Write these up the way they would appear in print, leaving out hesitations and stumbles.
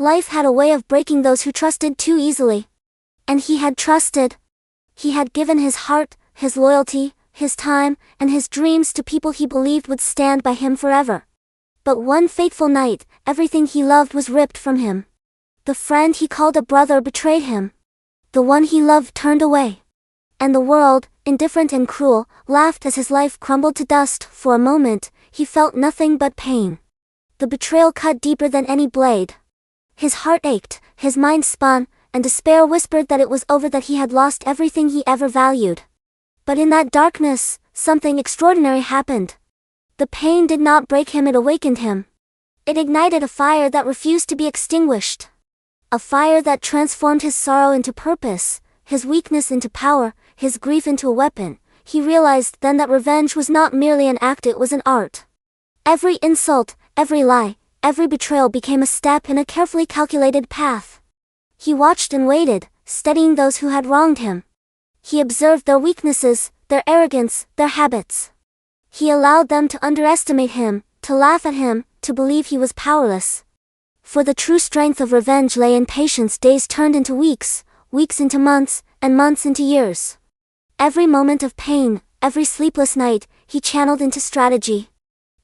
Life had a way of breaking those who trusted too easily. And he had trusted. He had given his heart, his loyalty, his time, and his dreams to people he believed would stand by him forever. But one fateful night, everything he loved was ripped from him. The friend he called a brother betrayed him. The one he loved turned away. And the world, indifferent and cruel, laughed as his life crumbled to dust. For a moment, he felt nothing but pain. The betrayal cut deeper than any blade. His heart ached, his mind spun, and despair whispered that it was over, that he had lost everything he ever valued. But in that darkness, something extraordinary happened. The pain did not break him, it awakened him. It ignited a fire that refused to be extinguished. A fire that transformed his sorrow into purpose, his weakness into power, his grief into a weapon. He realized then that revenge was not merely an act, it was an art. Every insult, every lie, every betrayal became a step in a carefully calculated path. He watched and waited, studying those who had wronged him. He observed their weaknesses, their arrogance, their habits. He allowed them to underestimate him, to laugh at him, to believe he was powerless. For the true strength of revenge lay in patience. Days turned into weeks, weeks into months, and months into years. Every moment of pain, every sleepless night, he channeled into strategy.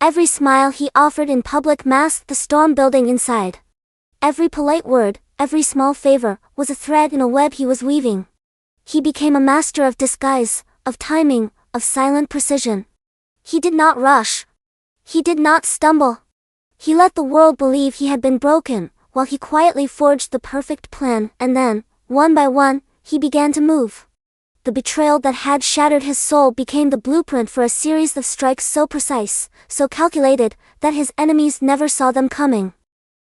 Every smile he offered in public masked the storm building inside. Every polite word, every small favor, was a thread in a web he was weaving. He became a master of disguise, of timing, of silent precision. He did not rush. He did not stumble. He let the world believe he had been broken, while he quietly forged the perfect plan, and then, one by one, he began to move. The betrayal that had shattered his soul became the blueprint for a series of strikes so precise, so calculated, that his enemies never saw them coming.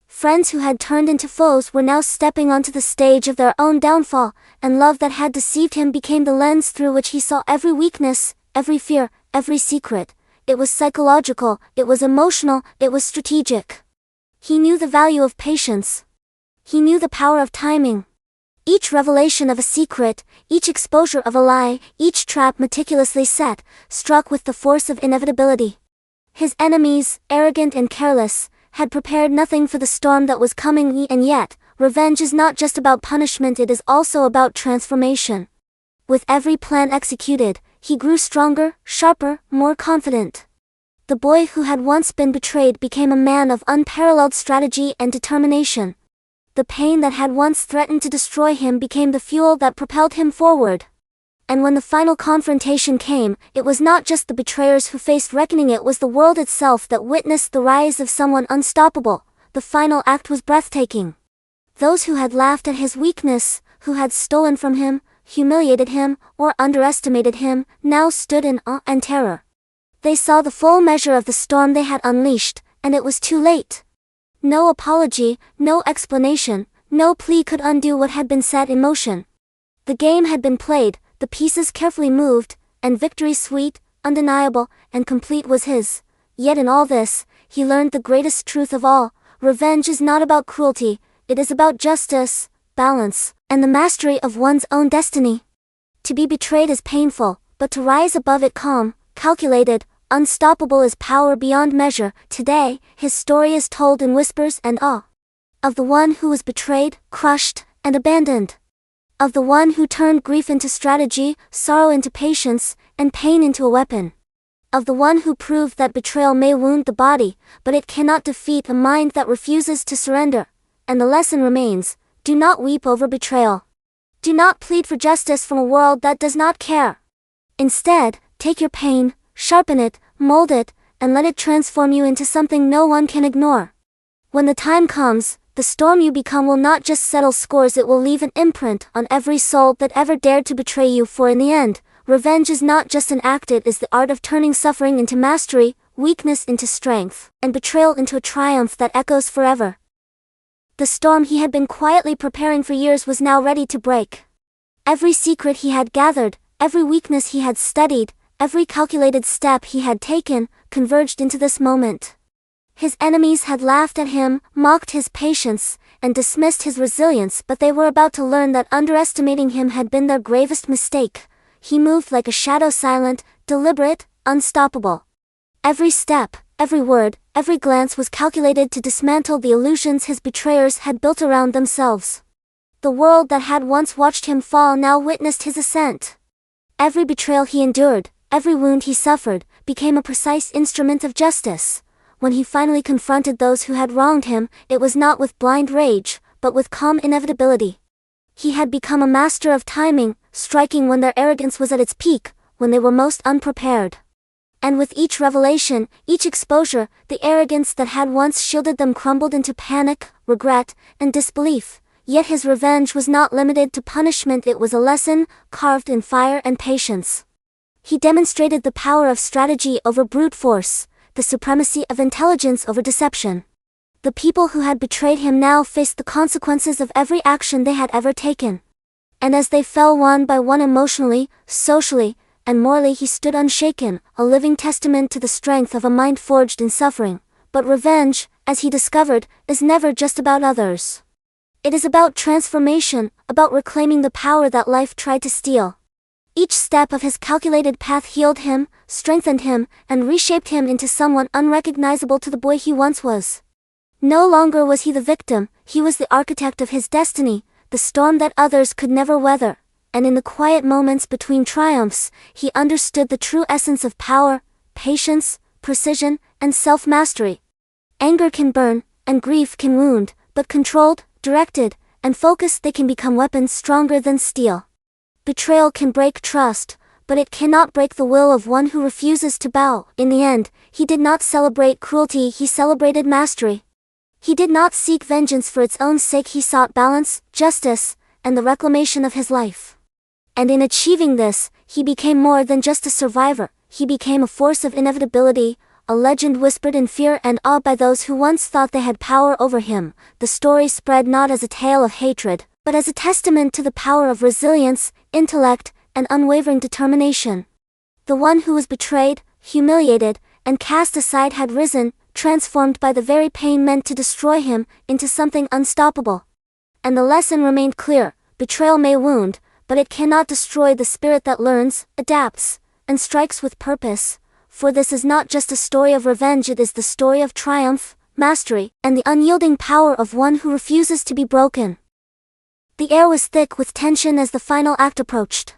Friends who had turned into foes were now stepping onto the stage of their own downfall, and love that had deceived him became the lens through which he saw every weakness, every fear, every secret. It was psychological, it was emotional, it was strategic. He knew the value of patience. He knew the power of timing. Each revelation of a secret, each exposure of a lie, each trap meticulously set, struck with the force of inevitability. His enemies, arrogant and careless, had prepared nothing for the storm that was coming, and yet, revenge is not just about punishment, it is also about transformation. With every plan executed, he grew stronger, sharper, more confident. The boy who had once been betrayed became a man of unparalleled strategy and determination. The pain that had once threatened to destroy him became the fuel that propelled him forward. And when the final confrontation came, it was not just the betrayers who faced reckoning, it was the world itself that witnessed the rise of someone unstoppable. The final act was breathtaking. Those who had laughed at his weakness, who had stolen from him, humiliated him, or underestimated him, now stood in awe and terror. They saw the full measure of the storm they had unleashed, and it was too late. No apology, no explanation, no plea could undo what had been set in motion. The game had been played, the pieces carefully moved, and victory, sweet, undeniable, and complete, was his. Yet in all this, he learned the greatest truth of all: revenge is not about cruelty, it is about justice, balance, and the mastery of one's own destiny. To be betrayed is painful, but to rise above it calm, calculated, unstoppable is power beyond measure. Today, his story is told in whispers and awe. Of the one who was betrayed, crushed, and abandoned. Of the one who turned grief into strategy, sorrow into patience, and pain into a weapon. Of the one who proved that betrayal may wound the body, but it cannot defeat a mind that refuses to surrender. And the lesson remains: do not weep over betrayal. Do not plead for justice from a world that does not care. Instead, take your pain, sharpen it, mold it, and let it transform you into something no one can ignore. When the time comes, the storm you become will not just settle scores, it will leave an imprint on every soul that ever dared to betray you. For in the end, revenge is not just an act, it is the art of turning suffering into mastery, weakness into strength, and betrayal into a triumph that echoes forever. The storm he had been quietly preparing for years was now ready to break. Every secret he had gathered, every weakness he had studied, every calculated step he had taken, converged into this moment. His enemies had laughed at him, mocked his patience, and dismissed his resilience, but they were about to learn that underestimating him had been their gravest mistake. He moved like a shadow, silent, deliberate, unstoppable. Every step, every word, every glance was calculated to dismantle the illusions his betrayers had built around themselves. The world that had once watched him fall now witnessed his ascent. Every betrayal he endured, every wound he suffered, became a precise instrument of justice. When he finally confronted those who had wronged him, it was not with blind rage, but with calm inevitability. He had become a master of timing, striking when their arrogance was at its peak, when they were most unprepared. And with each revelation, each exposure, the arrogance that had once shielded them crumbled into panic, regret, and disbelief. Yet his revenge was not limited to punishment, it was a lesson, carved in fire and patience. He demonstrated the power of strategy over brute force, the supremacy of intelligence over deception. The people who had betrayed him now faced the consequences of every action they had ever taken. And as they fell one by one emotionally, socially, and morally, he stood unshaken, a living testament to the strength of a mind forged in suffering. But revenge, as he discovered, is never just about others. It is about transformation, about reclaiming the power that life tried to steal. Each step of his calculated path healed him, strengthened him, and reshaped him into someone unrecognizable to the boy he once was. No longer was he the victim, he was the architect of his destiny, the storm that others could never weather. And in the quiet moments between triumphs, he understood the true essence of power, patience, precision, and self-mastery. Anger can burn, and grief can wound, but controlled, directed, and focused, they can become weapons stronger than steel. Betrayal can break trust, but it cannot break the will of one who refuses to bow. In the end, he did not celebrate cruelty, he celebrated mastery. He did not seek vengeance for its own sake, he sought balance, justice, and the reclamation of his life. And in achieving this, he became more than just a survivor, he became a force of inevitability, a legend whispered in fear and awe by those who once thought they had power over him. The story spread not as a tale of hatred, but as a testament to the power of resilience, intellect, and unwavering determination. The one who was betrayed, humiliated, and cast aside had risen, transformed by the very pain meant to destroy him, into something unstoppable. And the lesson remained clear: betrayal may wound, but it cannot destroy the spirit that learns, adapts, and strikes with purpose. For this is not just a story of revenge, it is the story of triumph, mastery, and the unyielding power of one who refuses to be broken. The air was thick with tension as the final act approached.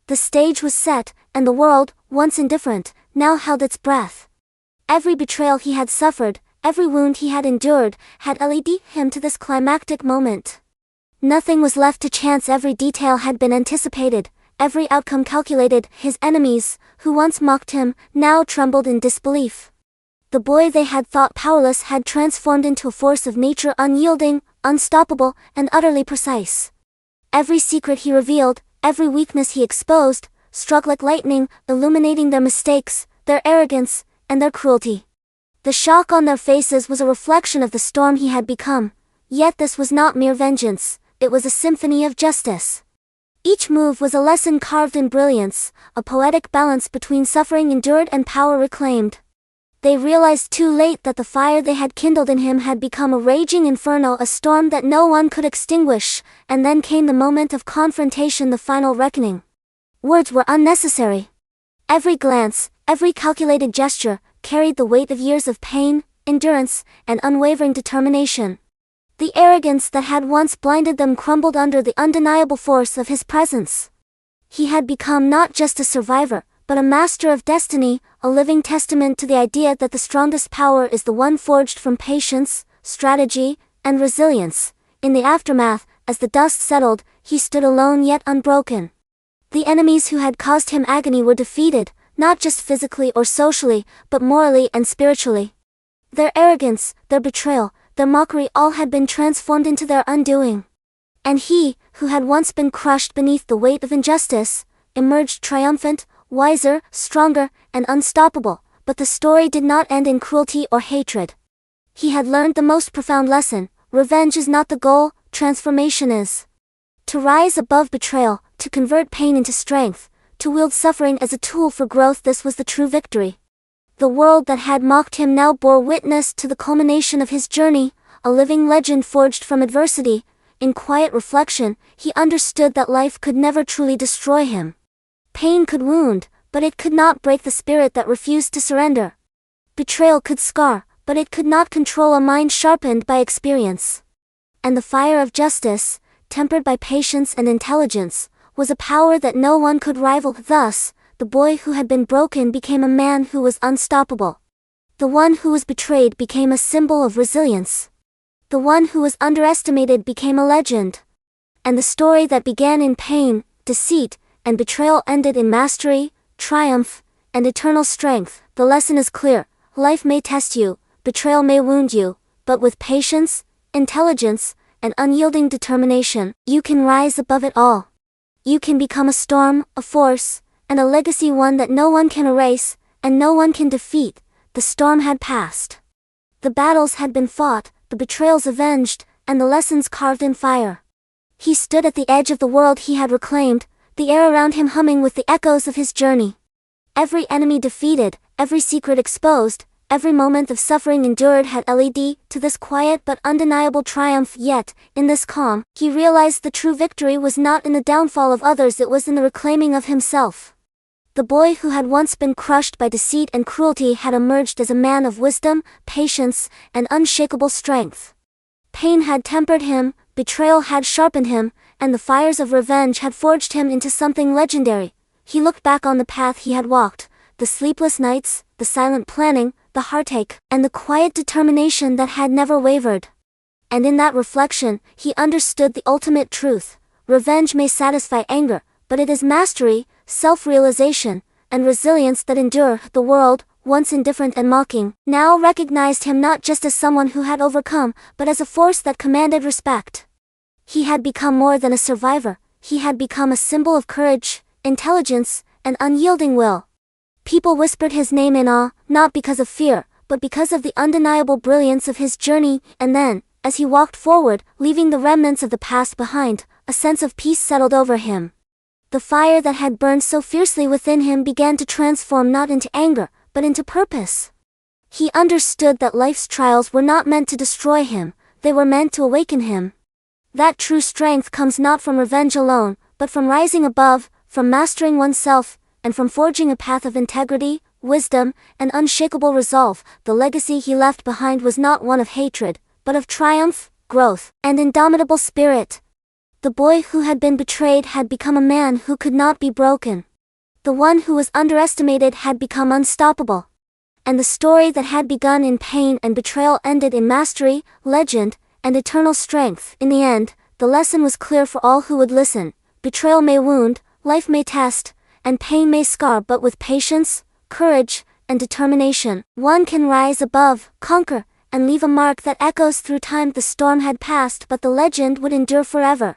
The stage was set, and the world, once indifferent, now held its breath. Every betrayal he had suffered, every wound he had endured, had led him to this climactic moment. Nothing was left to chance, every detail had been anticipated, every outcome calculated. His enemies, who once mocked him, now trembled in disbelief. The boy they had thought powerless had transformed into a force of nature, unyielding, unstoppable, and utterly precise. Every secret he revealed, every weakness he exposed, struck like lightning, illuminating their mistakes, their arrogance, and their cruelty. The shock on their faces was a reflection of the storm he had become. Yet this was not mere vengeance, it was a symphony of justice. Each move was a lesson carved in brilliance, a poetic balance between suffering endured and power reclaimed. They realized too late that the fire they had kindled in him had become a raging inferno, a storm that no one could extinguish. And then came the moment of confrontation, the final reckoning. Words were unnecessary. Every glance, every calculated gesture, carried the weight of years of pain, endurance, and unwavering determination. The arrogance that had once blinded them crumbled under the undeniable force of his presence. He had become not just a survivor, but a master of destiny, a living testament to the idea that the strongest power is the one forged from patience, strategy, and resilience. In the aftermath, as the dust settled, he stood alone yet unbroken. The enemies who had caused him agony were defeated, not just physically or socially, but morally and spiritually. Their arrogance, their betrayal, their mockery, all had been transformed into their undoing. And he, who had once been crushed beneath the weight of injustice, emerged triumphant, wiser, stronger, and unstoppable. But the story did not end in cruelty or hatred. He had learned the most profound lesson: revenge is not the goal, transformation is. To rise above betrayal, to convert pain into strength, to wield suffering as a tool for growth, this was the true victory. The world that had mocked him now bore witness to the culmination of his journey, a living legend forged from adversity. In quiet reflection, he understood that life could never truly destroy him. Pain could wound, but it could not break the spirit that refused to surrender. betrayal could scar, but it could not control a mind sharpened by experience. And the fire of justice, tempered by patience and intelligence, was a power that no one could rival. Thus, the boy who had been broken became a man who was unstoppable. The one who was betrayed became a symbol of resilience. The one who was underestimated became a legend. And the story that began in pain, deceit, and betrayal ended in mastery, triumph, and eternal strength. The lesson is clear: life may test you, betrayal may wound you, but with patience, intelligence, and unyielding determination, you can rise above it all. You can become a storm, a force, and a legacy, one that no one can erase, and no one can defeat. The storm had passed. The battles had been fought, the betrayals avenged, and the lessons carved in fire. He stood at the edge of the world he had reclaimed, the air around him humming with the echoes of his journey. Every enemy defeated, every secret exposed, every moment of suffering endured had led to this quiet but undeniable triumph. Yet, in this calm, he realized the true victory was not in the downfall of others, it was in the reclaiming of himself. The boy who had once been crushed by deceit and cruelty had emerged as a man of wisdom, patience, and unshakable strength. Pain had tempered him, betrayal had sharpened him, and the fires of revenge had forged him into something legendary. He looked back on the path he had walked, the sleepless nights, the silent planning, the heartache, and the quiet determination that had never wavered. And in that reflection, he understood the ultimate truth: revenge may satisfy anger, but it is mastery, self-realization, and resilience that endure. The world, once indifferent and mocking, now recognized him not just as someone who had overcome, but as a force that commanded respect. He had become more than a survivor, he had become a symbol of courage, intelligence, and unyielding will. People whispered his name in awe, not because of fear, but because of the undeniable brilliance of his journey. And then, as he walked forward, leaving the remnants of the past behind, a sense of peace settled over him. The fire that had burned so fiercely within him began to transform not into anger, but into purpose. He understood that life's trials were not meant to destroy him, they were meant to awaken him. That true strength comes not from revenge alone, but from rising above, from mastering oneself, and from forging a path of integrity, wisdom, and unshakable resolve. The legacy he left behind was not one of hatred, but of triumph, growth, and indomitable spirit. The boy who had been betrayed had become a man who could not be broken. The one who was underestimated had become unstoppable. And the story that had begun in pain and betrayal ended in mastery, legend, and eternal strength. In the end, the lesson was clear for all who would listen: betrayal may wound, life may test, and pain may scar, but with patience, courage, and determination, one can rise above, conquer, and leave a mark that echoes through time. The storm had passed, but the legend would endure forever.